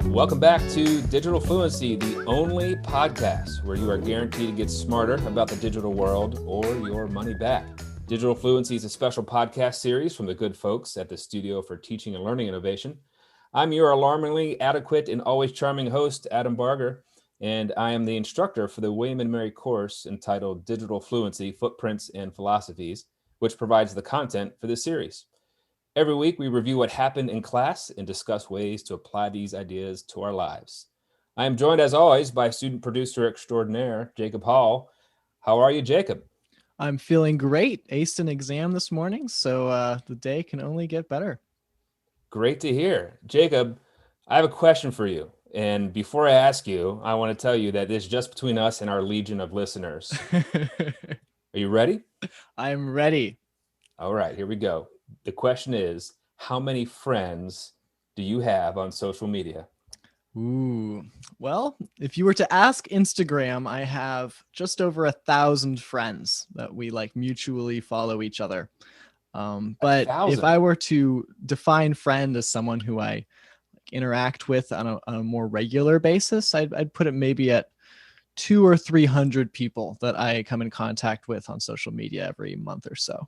Welcome back to Digital Fluency, the only podcast where you are guaranteed to get smarter about the digital world or your money back. Digital Fluency is a special podcast series from the good folks at the Studio for Teaching and Learning Innovation. I'm your alarmingly adequate and always charming host, Adam Barger, and I am the instructor for the William & Mary course entitled Digital Fluency, Footprints and Philosophies, which provides the content for this series. Every week, we review what happened in class and discuss ways to apply these ideas to our lives. I am joined, as always, by student producer extraordinaire, Jacob Hall. How are you, Jacob? I'm feeling great. Aced an exam this morning, so the day can only get better. Great to hear. Jacob, I have a question for you. And before I ask you, I want to tell you that this is just between us and our legion of listeners. Are you ready? I'm ready. All right, here we go. The question is, how many friends do you have on social media? Ooh, well, if you were to ask Instagram, I have just over 1,000 friends that we mutually follow each other. But 1,000? If I were to define friend as someone who I interact with on a more regular basis, I'd put it maybe at 200 or 300 people that I come in contact with on social media every month or so.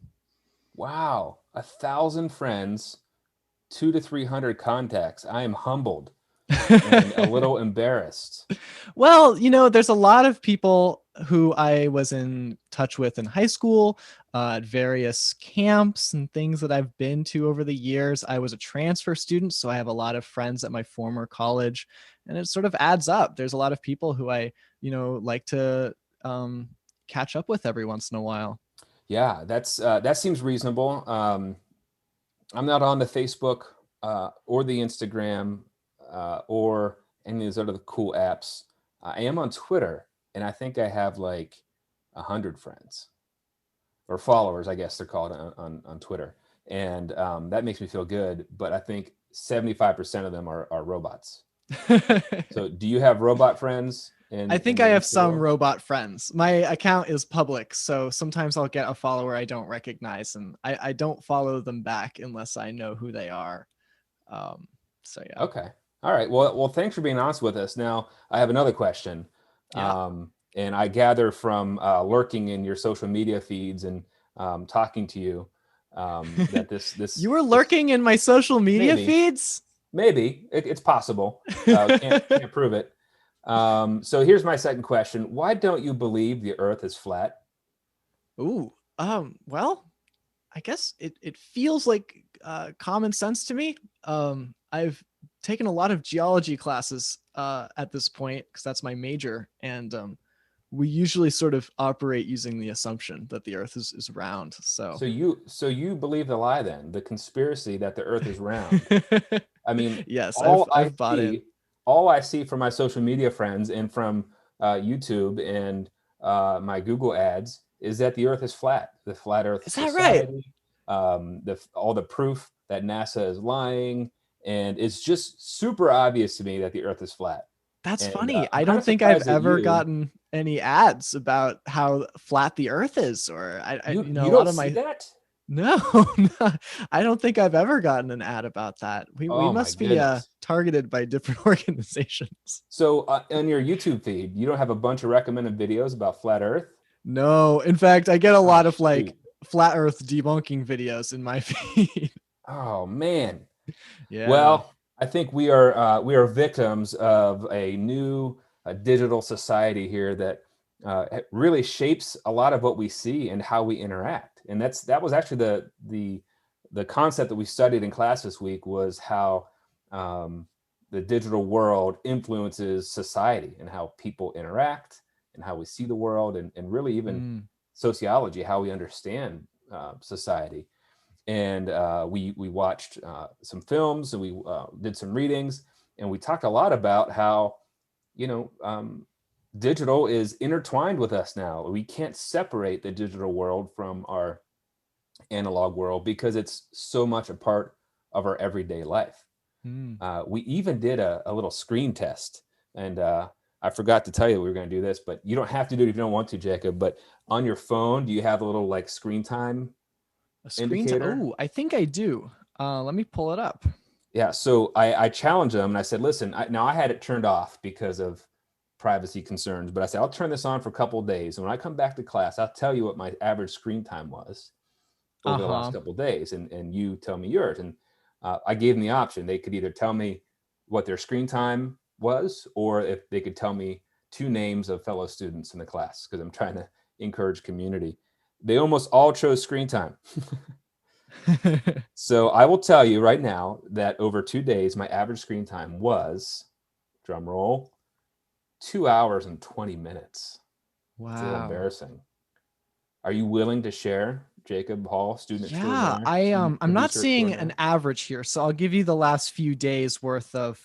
Wow, 1,000 friends, 200 to 300 contacts. I am humbled and a little embarrassed. Well, there's a lot of people who I was in touch with in high school, at various camps and things that I've been to over the years. I was a transfer student, so I have a lot of friends at my former college, and it sort of adds up. There's a lot of people who I, like to catch up with every once in a while. Yeah, that seems reasonable. I'm not on the Facebook or the Instagram or any of these other cool apps. I am on Twitter, and I think I have 100 friends or followers, I guess they're called on Twitter. And that makes me feel good, but I think 75% of them are robots. So do you have robot friends? I think I have some robot friends. My account is public, so sometimes I'll get a follower I don't recognize, and I don't follow them back unless I know who they are. So yeah. Okay. All right. Well, thanks for being honest with us. Now, I have another question. Yeah. And I gather from lurking in your social media feeds and talking to you that this you were lurking in my social media maybe, feeds? Maybe it's possible. Can't prove it. So here's my second question. Why don't you believe the earth is flat? Ooh, well, I guess it feels like common sense to me. I've taken a lot of geology classes at this point because that's my major, and we usually sort of operate using the assumption that the earth is round. So you believe the lie then, the conspiracy that the earth is round. I mean, yes, I've bought it. All I see from my social media friends and from YouTube and my Google ads is that the earth is flat. The Flat Earth Society, right? All the proof that NASA is lying, and it's just super obvious to me that the earth is flat. That's funny. I don't think I've ever gotten any ads about how flat the earth is, or you don't see that? No, I don't think I've ever gotten an ad about that. We must be targeted by different organizations. So on your YouTube feed, you don't have a bunch of recommended videos about flat earth? No, in fact, I get a lot of flat earth debunking videos in my feed. Oh man. Yeah. Well, I think we are victims of a new digital society here that really shapes a lot of what we see and how we interact. And that was actually the concept that we studied in class this week, was how the digital world influences society and how people interact and how we see the world, and really even sociology, how we understand society. And we watched some films, and we did some readings, and we talked a lot about how digital is intertwined with us now. We can't separate the digital world from our analog world because it's so much a part of our everyday life. We even did a little screen test, and I forgot to tell you we were going to do this, but you don't have to do it if you don't want to, Jacob. But on your phone, do you have a little screen time A screen time. indicator? Oh, I think I do. Let me pull it up. Yeah. So I challenged them and I said, listen, now I had it turned off because of privacy concerns, but I said, I'll turn this on for a couple of days. And when I come back to class, I'll tell you what my average screen time was over the last Uh-huh. couple of days. And you tell me yours. And I gave them the option. They could either tell me what their screen time was, or if they could tell me two names of fellow students in the class, because I'm trying to encourage community. They almost all chose screen time. So I will tell you right now that over 2 days, my average screen time was, drum roll, 2 hours and 20 minutes. It's a little Wow. embarrassing. Are you willing to share, Jacob Hall, student Yeah, extraordinaire, student I'm not producer seeing an extraordinaire? average here, so I'll give you the last few days worth of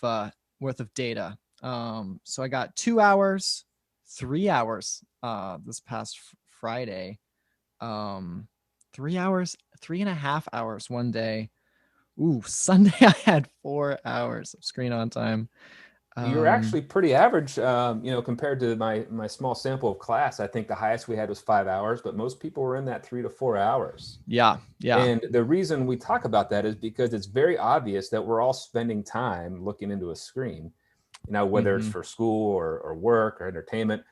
data. So I got 2 hours, 3 hours this past Friday. 3 hours, 3.5 hours one day. Ooh, Sunday I had 4 hours of screen on time. You're Um, actually pretty average, compared to my small sample of class. I think the highest we had was 5 hours, but most people were in that 3 to 4 hours. yeah, yeah. And the reason we talk about that is because it's very obvious that we're all spending time looking into a screen, whether it's Hmm. for school or work or entertainment.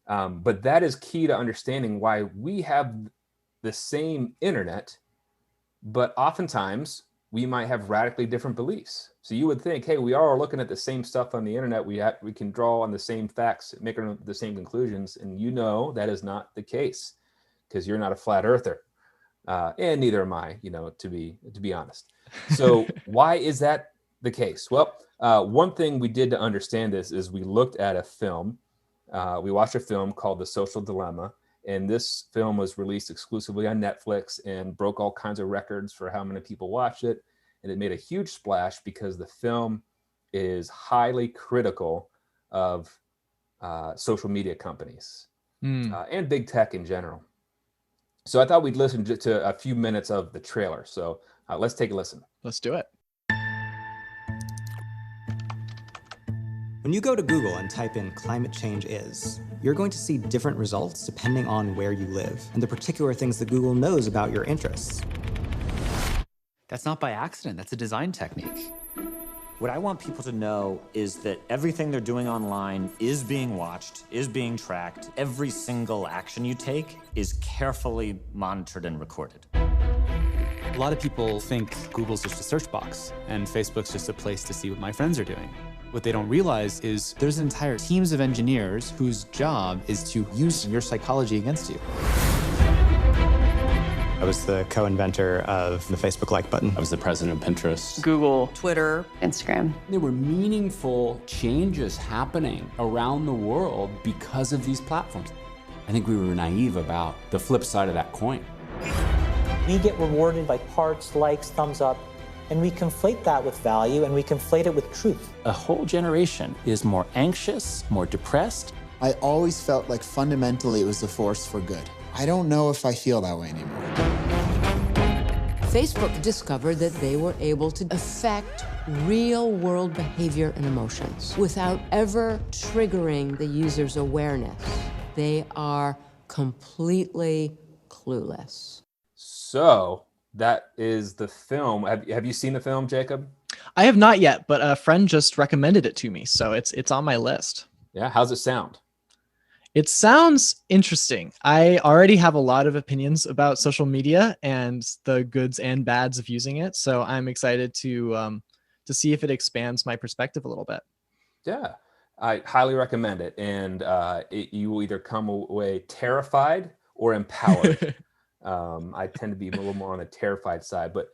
But that is key to understanding why we have the same internet, but oftentimes we might have radically different beliefs. So you would think, hey, we all are looking at the same stuff on the internet. We can draw on the same facts, make the same conclusions, and that is not the case because you're not a flat earther, and neither am I. To be honest. So why is that the case? Well, one thing we did to understand this is we looked at a film. We watched a film called The Social Dilemma, and this film was released exclusively on Netflix and broke all kinds of records for how many people watched it. And it made a huge splash because the film is highly critical of social media companies Mm, and big tech in general. So I thought we'd listen to a few minutes of the trailer. So let's take a listen. let's do it. When you go to Google and type in climate change is, you're going to see different results depending on where you live and the particular things that Google knows about your interests. That's not by accident, that's a design technique. What I want people to know is that everything they're doing online is being watched, is being tracked. Every single action you take is carefully monitored and recorded. A lot of people think Google's just a search box and Facebook's just a place to see what my friends are doing. What they don't realize is there's entire teams of engineers whose job is to use your psychology against you. I was the co-inventor of the Facebook like button. I was the president of Pinterest. Google, Twitter, Instagram. There were meaningful changes happening around the world because of these platforms. I think we were naive about the flip side of that coin. We get rewarded by hearts, likes, thumbs up, and we conflate that with value and we conflate it with truth. A whole generation is more anxious, more depressed. I always felt like fundamentally it was a force for good. I don't know if I feel that way anymore. Facebook discovered that they were able to affect real-world behavior and emotions without ever triggering the user's awareness. They are completely clueless. So that is the film. Have you seen the film, Jacob? I have not yet, but a friend just recommended it to me, so it's on my list. Yeah. How's it sound? It sounds interesting. I already have a lot of opinions about social media and the goods and bads of using it, so I'm excited to see if it expands my perspective a little bit. Yeah, I highly recommend it. And you will either come away terrified or empowered. I tend to be a little more on the terrified side, but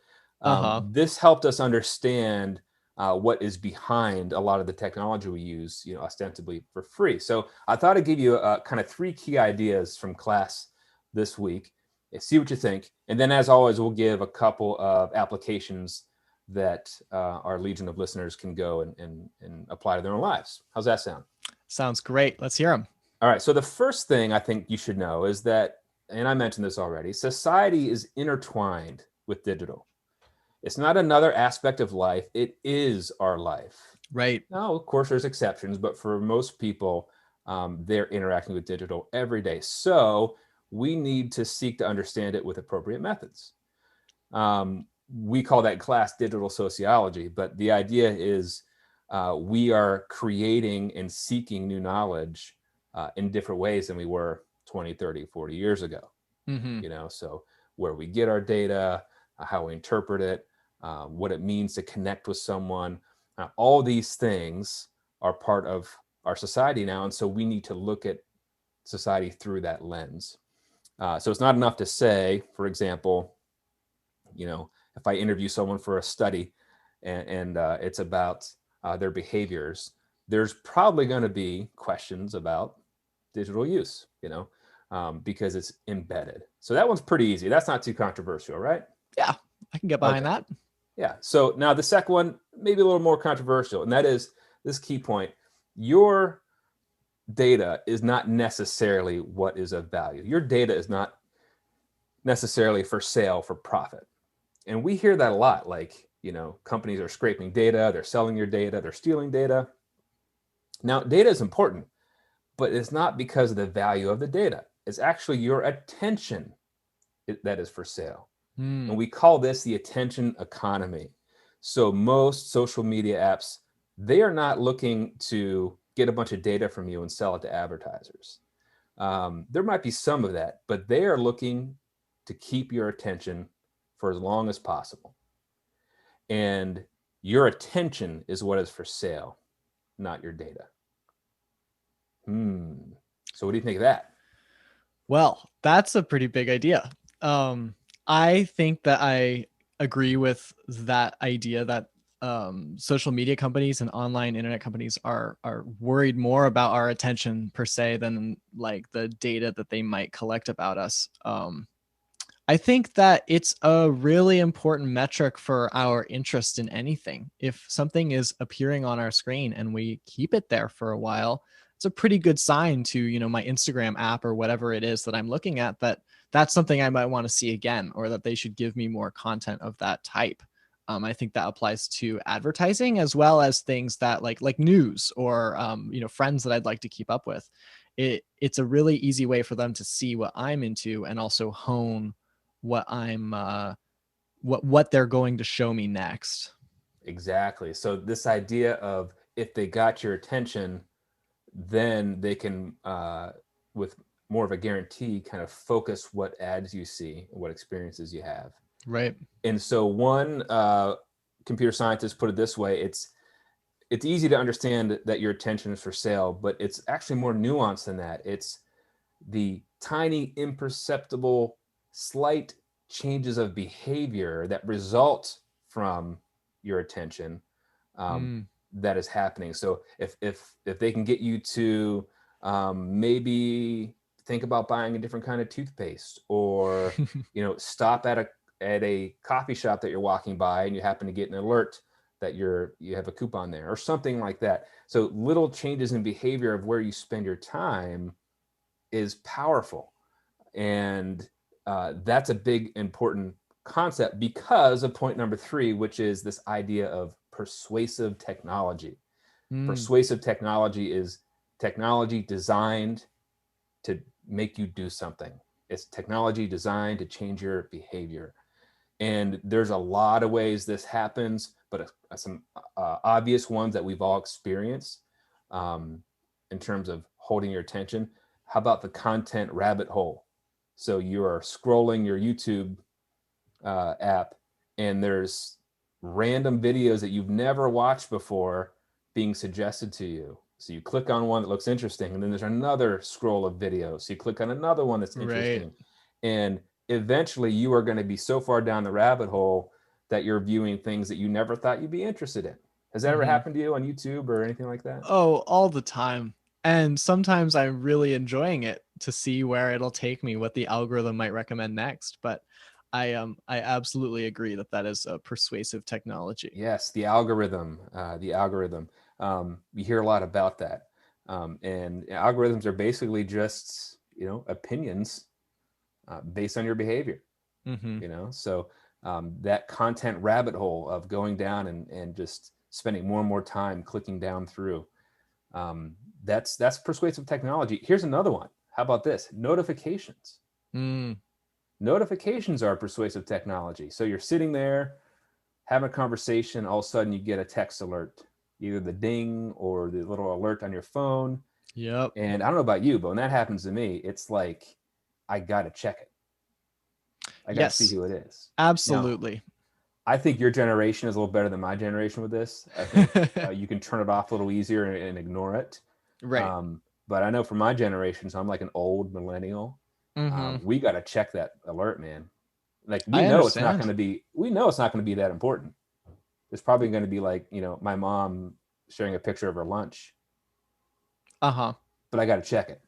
this helped us understand what is behind a lot of the technology we use, ostensibly for free. So I thought I'd give you kind of 3 key ideas from class this week. See what you think. And then, as always, we'll give a couple of applications that our legion of listeners can go and apply to their own lives. How's that sound? Sounds great. Let's hear them. All right. So the first thing I think you should know is that, and I mentioned this already, society is intertwined with digital. It's not another aspect of life. It is our life. Right. Now, of course, there's exceptions, but for most people, they're interacting with digital every day. So we need to seek to understand it with appropriate methods. We call that class digital sociology, but the idea is we are creating and seeking new knowledge in different ways than we were 20, 30, 40 years ago. Mm-hmm. You know, so where we get our data, how we interpret it, what it means to connect with someone, all these things are part of our society now. And so we need to look at society through that lens. So it's not enough to say, for example, you know, if I interview someone for a study and it's about their behaviors, there's probably going to be questions about digital use, you know, because it's embedded. So that one's pretty easy. That's not too controversial, right? Yeah, I can get behind that. Yeah. So now the second one, maybe a little more controversial, and that is this key point. Your data is not necessarily what is of value. Your data is not necessarily for sale for profit. And we hear that a lot, like, you know, companies are scraping data, they're selling your data, they're stealing data. Now, data is important, but it's not because of the value of the data. It's actually your attention that is for sale. And we call this the attention economy. So most social media apps, they are not looking to get a bunch of data from you and sell it to advertisers. There might be some of that, but they are looking to keep your attention for as long as possible. And your attention is what is for sale, not your data. So what do you think of that? Well, that's a pretty big idea. I think that I agree with that idea that social media companies and online internet companies are worried more about our attention per se than like the data that they might collect about us. I think that it's a really important metric for our interest in anything. If something is appearing on our screen and we keep it there for a while, it's a pretty good sign to, you know, my Instagram app or whatever it is that I'm looking at, that that's something I might want to see again, or that they should give me more content of that type. I think that applies to advertising as well as things that like news or, you know, friends that I'd like to keep up with. It's a really easy way for them to see what I'm into and also hone what I'm what they're going to show me next. Exactly. So this idea of if they got your attention, then they can, with more of a guarantee, kind of focus what ads you see and what experiences you have. Right. And so one computer scientist put it this way: it's easy to understand that your attention is for sale, but it's actually more nuanced than that. It's the tiny, imperceptible, slight changes of behavior that result from your attention that is happening. So if they can get you to maybe think about buying a different kind of toothpaste, or you know, stop at a coffee shop that you're walking by and you happen to get an alert that you have a coupon there or something like that. So little changes in behavior of where you spend your time is powerful. And that's a big, important concept because of point number 3, which is this idea of persuasive technology. Persuasive technology is technology designed to make you do something. It's technology designed to change your behavior. And there's a lot of ways this happens, but some obvious ones that we've all experienced in terms of holding your attention. How about the content rabbit hole? So you are scrolling your YouTube app and there's random videos that you've never watched before being suggested to you. So you click on one that looks interesting, and then there's another scroll of videos. So you click on another one that's interesting. Right. And eventually you are going to be so far down the rabbit hole that you're viewing things that you never thought you'd be interested in. Has that ever happened to you on YouTube or anything like that? Oh, all the time. And sometimes I'm really enjoying it to see where it'll take me, what the algorithm might recommend next. But I absolutely agree that that is a persuasive technology. Yes, the algorithm. We hear a lot about that. And algorithms are basically just, you know, opinions based on your behavior. You know, so that content rabbit hole of going down and just spending more and more time clicking down through. That's persuasive technology. Here's another one. How about this? Notifications. Notifications are persuasive technology. So you're sitting there having a conversation, all of a sudden you get a text alert, either the ding or the little alert on your phone. Yep. And I don't know about you, but when that happens to me, it's like, I got to check it. I got to see Yes, who it is. absolutely. Now, I think your generation is a little better than my generation with this. I think you can turn it off a little easier and ignore it. Right. But I know for my generation, so I'm like an old millennial. We got to check that alert, man. Like we know it's not going to be that important. It's probably going to be like, my mom sharing a picture of her lunch. Uh-huh. But I got to check it.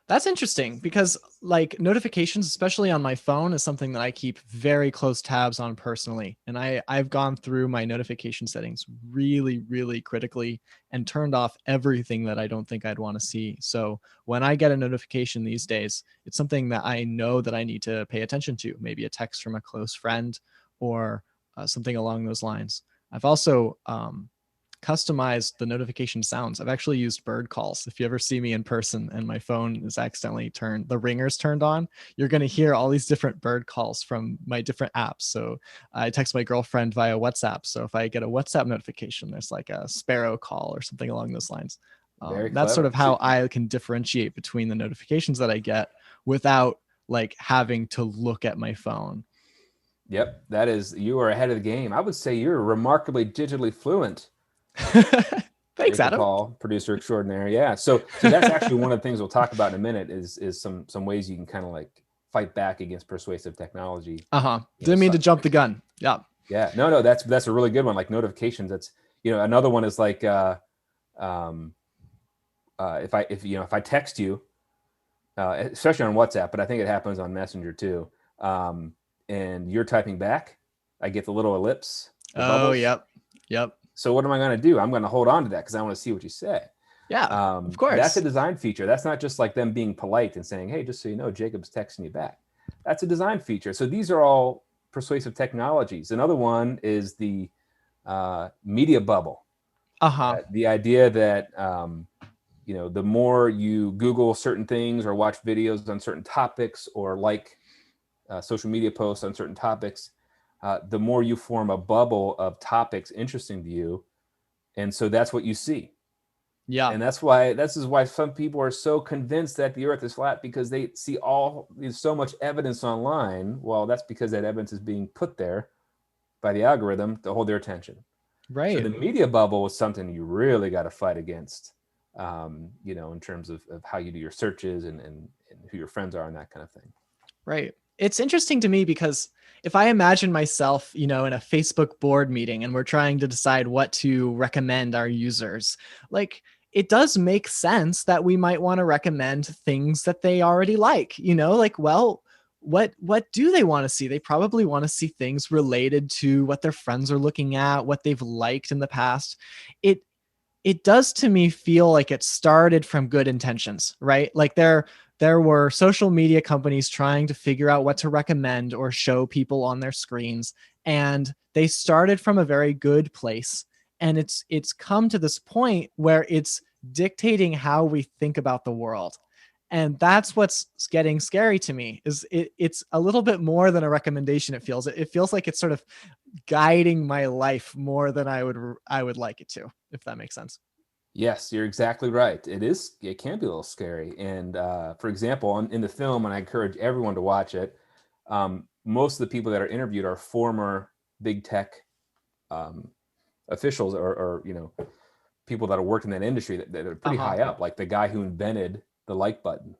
That's interesting because like notifications, especially on my phone, is something that I keep very close tabs on personally. And I've gone through my notification settings really, really critically and turned off everything that I don't think I'd want to see. So when I get a notification these days, it's something that I know that I need to pay attention to, maybe a text from a close friend or something along those lines. I've also customize the notification sounds. I've actually used bird calls. If you ever see me in person and my phone is accidentally the ringer's turned on, you're going to hear all these different bird calls from my different apps. So I text my girlfriend via WhatsApp. So if I get a WhatsApp notification, there's like a sparrow call or something along those lines. That's sort of how I can differentiate between the notifications that I get without like having to look at my phone. Yep. You are ahead of the game. I would say you're remarkably digitally fluent. Thanks, Adam. Paul, producer extraordinary. Yeah. So that's actually one of the things we'll talk about in a minute is some ways you can kind of like fight back against persuasive technology. Didn't mean to jump the gun. Yeah. Yeah. No, that's a really good one. Like notifications. That's, another one is like, if I text you, especially on WhatsApp, but I think it happens on Messenger too. And you're typing back, I get the little ellipse. Oh, yep. So what am I going to do? I'm going to hold on to that because I want to see what you say. Yeah, of course. That's a design feature. That's not just like them being polite and saying, hey, just so you know, Jacob's texting you back. That's a design feature. So these are all persuasive technologies. Another one is the media bubble. The idea that, the more you Google certain things or watch videos on certain topics or like social media posts on certain topics, the more you form a bubble of topics interesting to you. And so that's what you see. Yeah. And this is why some people are so convinced that the earth is flat, because they see there's so much evidence online. Well, that's because that evidence is being put there by the algorithm to hold their attention. Right. So the media bubble is something you really got to fight against, in terms of how you do your searches and who your friends are and that kind of thing. Right. It's interesting to me because if I imagine myself, in a Facebook board meeting and we're trying to decide what to recommend our users, like it does make sense that we might want to recommend things that they already like, well, what do they want to see? They probably want to see things related to what their friends are looking at, what they've liked in the past. It does to me feel like it started from good intentions, right? Like there were social media companies trying to figure out what to recommend or show people on their screens. And they started from a very good place. And it's come to this point where it's dictating how we think about the world. And that's what's getting scary to me is it's a little bit more than a recommendation. It feels like it's sort of guiding my life more than I would like it to, if that makes sense. Yes, you're exactly right. It can be a little scary. And for example, in the film, and I encourage everyone to watch it, most of the people that are interviewed are former big tech officials or people that have worked in that industry that are pretty high up. Like the guy who invented the like button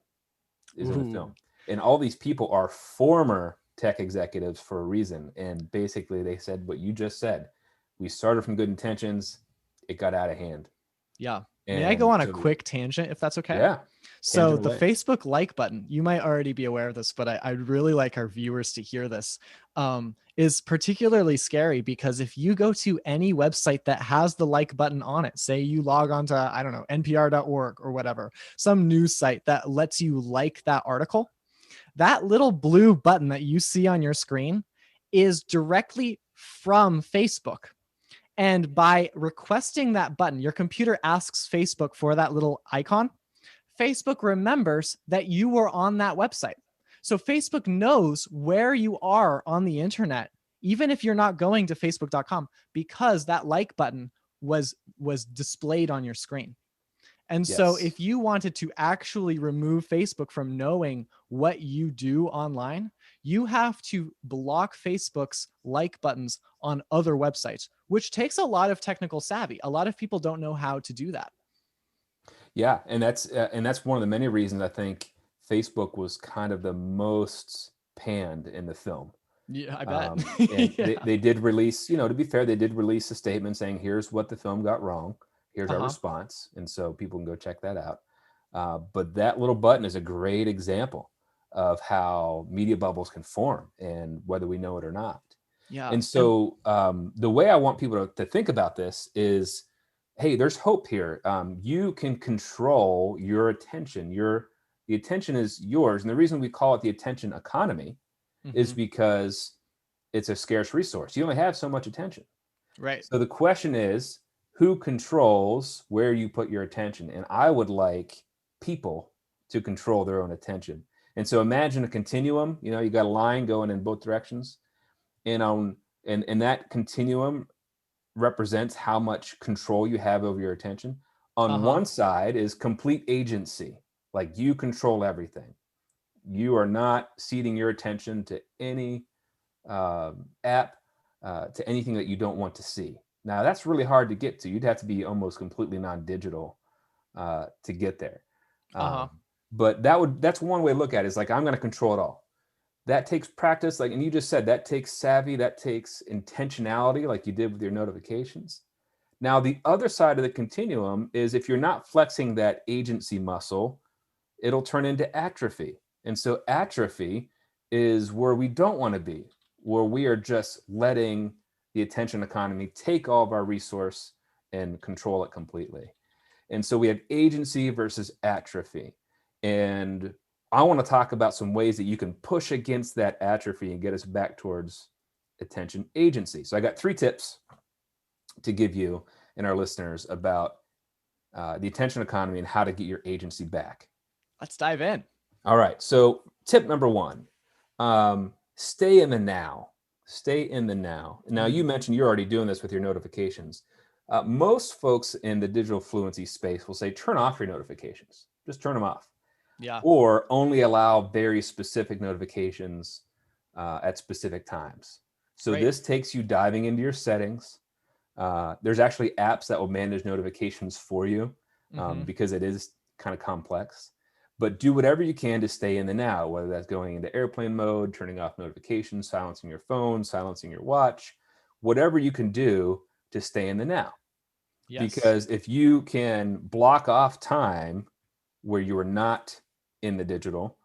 is in the film. And all these people are former tech executives for a reason. And basically they said what you just said. We started from good intentions. It got out of hand. Yeah. May I go on a quick tangent if that's okay? Yeah. So the Facebook like button, you might already be aware of this, but I'd really like our viewers to hear this, is particularly scary because if you go to any website that has the like button on it, say you log on to, I don't know, npr.org or whatever, some news site that lets you like that article, that little blue button that you see on your screen is directly from Facebook. And by requesting that button, your computer asks Facebook for that little icon. Facebook remembers that you were on that website. So Facebook knows where you are on the internet, even if you're not going to facebook.com, because that like button was displayed on your screen. And so Yes. if you wanted to actually remove Facebook from knowing what you do online, you have to block Facebook's like buttons on other websites, which takes a lot of technical savvy. A lot of people don't know how to do that. Yeah, and that's one of the many reasons I think Facebook was kind of the most panned in the film. Yeah, I bet. And Yeah. they did release, to be fair, they did release a statement saying, here's what the film got wrong. Here's our response. And so people can go check that out. But that little button is a great example of how media bubbles can form and whether we know it or not. Yeah. And so the way I want people to think about this is, hey, there's hope here. You can control your attention. The attention is yours. And the reason we call it the attention economy is because it's a scarce resource. You only have so much attention. Right. So the question is, who controls where you put your attention? And I would like people to control their own attention. And so imagine a continuum. You got a line going in both directions. And that continuum represents how much control you have over your attention. On one side is complete agency, like you control everything. You are not ceding your attention to any app, to anything that you don't want to see. Now that's really hard to get to. You'd have to be almost completely non-digital to get there. But that's one way to look at it. Is like, I'm going to control it all. That takes practice, and you just said, that takes savvy, that takes intentionality, like you did with your notifications. Now, the other side of the continuum is if you're not flexing that agency muscle, it'll turn into atrophy. And so atrophy is where we don't want to be, where we are just letting the attention economy take all of our resource and control it completely. And so we have agency versus atrophy. And I want to talk about some ways that you can push against that atrophy and get us back towards attention agency. So I got 3 tips to give you and our listeners about the attention economy and how to get your agency back. Let's dive in. All right. So tip number 1, stay in the now. Stay in the now. Now, you mentioned you're already doing this with your notifications. Most folks in the digital fluency space will say, turn off your notifications. Just turn them off. Yeah. Or only allow very specific notifications at specific times. So this takes you diving into your settings. There's actually apps that will manage notifications for you because it is kind of complex. But do whatever you can to stay in the now, whether that's going into airplane mode, turning off notifications, silencing your phone, silencing your watch, whatever you can do to stay in the now. Yes. Because if you can block off time where you are not in the digital,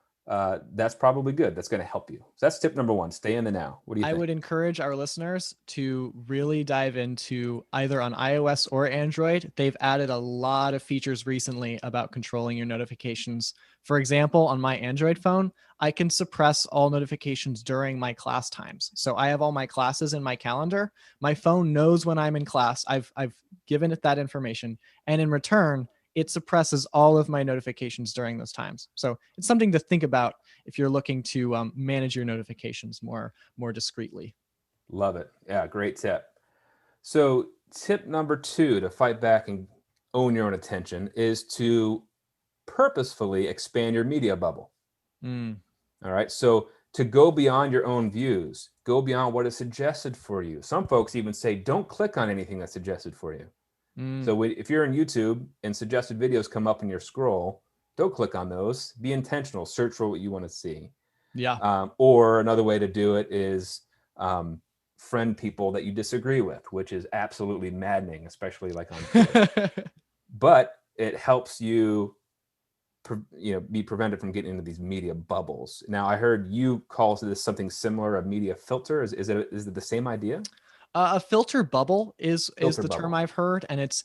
that's probably good. That's going to help you. So that's tip number 1, stay in the now. What do you think? I would encourage our listeners to really dive into either on iOS or Android. They've added a lot of features recently about controlling your notifications. For example, on my Android phone, I can suppress all notifications during my class times. So I have all my classes in my calendar. My phone knows when I'm in class. I've given it that information. And in return, it suppresses all of my notifications during those times. So it's something to think about if you're looking to manage your notifications more discreetly. Love it. Yeah, great tip. So tip number 2 to fight back and own your own attention is to purposefully expand your media bubble. All right. So to go beyond your own views, go beyond what is suggested for you. Some folks even say, don't click on anything that's suggested for you. So if you're in YouTube and suggested videos come up in your scroll, don't click on those. Be intentional. Search for what you want to see. Yeah. Or another way to do it is friend people that you disagree with, which is absolutely maddening, especially like on Twitter. But it helps you, be prevented from getting into these media bubbles. Now, I heard you call this something similar, a media filter. Is it the same idea? A filter bubble is the bubble. term I've heard, and it's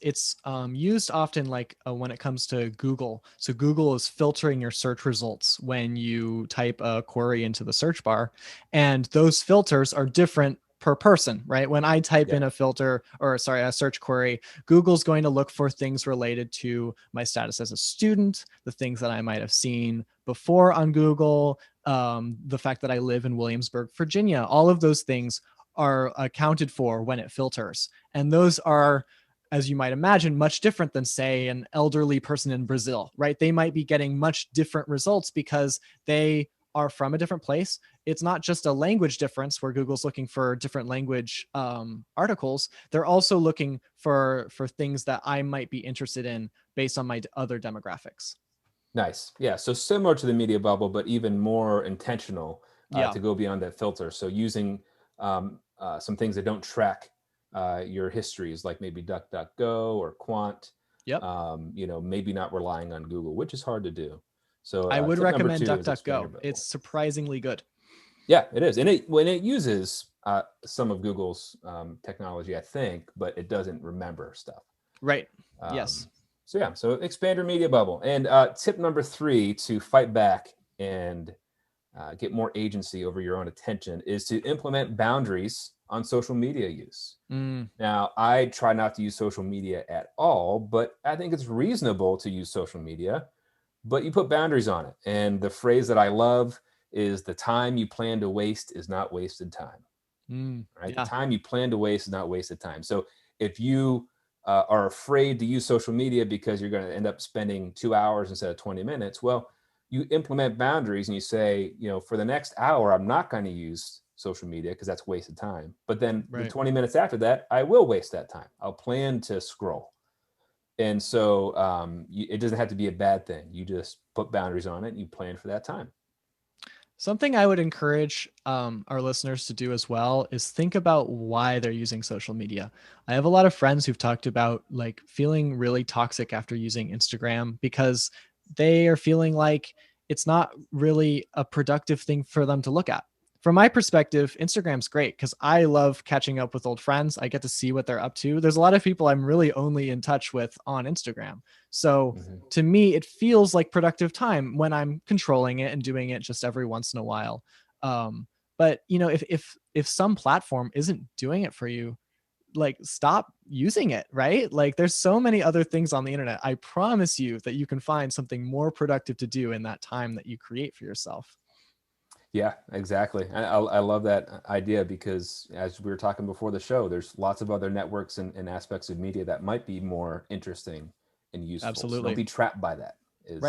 used often like when it comes to Google. So Google is filtering your search results when you type a query into the search bar, and those filters are different per person, right? When I type in a search query, Google's going to look for things related to my status as a student, the things that I might have seen before on Google, the fact that I live in Williamsburg, Virginia, all of those things are accounted for when it filters. And those are, as you might imagine, much different than, say, an elderly person in Brazil, right? They might be getting much different results because they are from a different place. It's not just a language difference where Google's looking for different language articles. They're also looking for things that I might be interested in based on my other demographics. Nice. Yeah. So similar to the media bubble, but even more intentional Yeah. to go beyond that filter. So using some things that don't track your histories, like maybe DuckDuckGo or Quant. Yep. Maybe not relying on Google, which is hard to do. So I would tip number recommend 2 is expand your DuckDuckGo. bubble. It's surprisingly good. Yeah, it is. And when it uses some of Google's technology, I think, but it doesn't remember stuff. Right. Yes. So expand your media bubble. And tip number 3 to fight back and get more agency over your own attention is to implement boundaries on social media use. Now, I try not to use social media at all, but I think it's reasonable to use social media, but you put boundaries on it. And the phrase that I love is the time you plan to waste is not wasted time. Right? Yeah. The time you plan to waste is not wasted time. So if you are afraid to use social media because you're going to end up spending 2 hours instead of 20 minutes, well, you implement boundaries and you say, for the next hour, I'm not going to use social media because that's wasted time. But then the 20 minutes after that, I will waste that time. I'll plan to scroll. And so it doesn't have to be a bad thing. You just put boundaries on it and you plan for that time. Something I would encourage our listeners to do as well is think about why they're using social media. I have a lot of friends who've talked about like feeling really toxic after using Instagram because they are feeling like it's not really a productive thing for them to look at. From my perspective, Instagram's great because I love catching up with old friends. I get to see what they're up to. There's a lot of people I'm really only in touch with on Instagram. So to me, it feels like productive time when I'm controlling it and doing it just every once in a while. But if some platform isn't doing it for you, like stop using it, right? Like there's so many other things on the internet. I promise you that you can find something more productive to do in that time that you create for yourself. Yeah, exactly. I love that idea because as we were talking before the show, there's lots of other networks and aspects of media that might be more interesting and useful. Absolutely. So don't be trapped by that is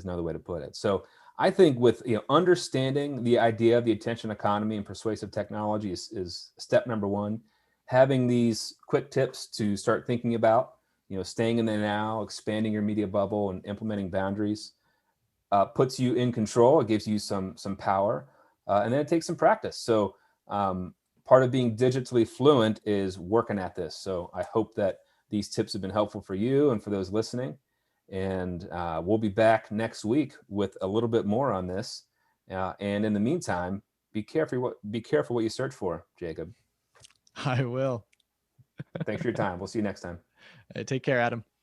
another way to put it. So I think with understanding the idea of the attention economy and persuasive technology is step number 1. Having these quick tips to start thinking about, staying in the now, expanding your media bubble and implementing boundaries. Puts you in control. It gives you some power, and then it takes some practice. So part of being digitally fluent is working at this. So I hope that these tips have been helpful for you and for those listening. And we'll be back next week with a little bit more on this. And in the meantime, be careful what you search for, Jacob. I will. Thanks for your time. We'll see you next time. Take care, Adam.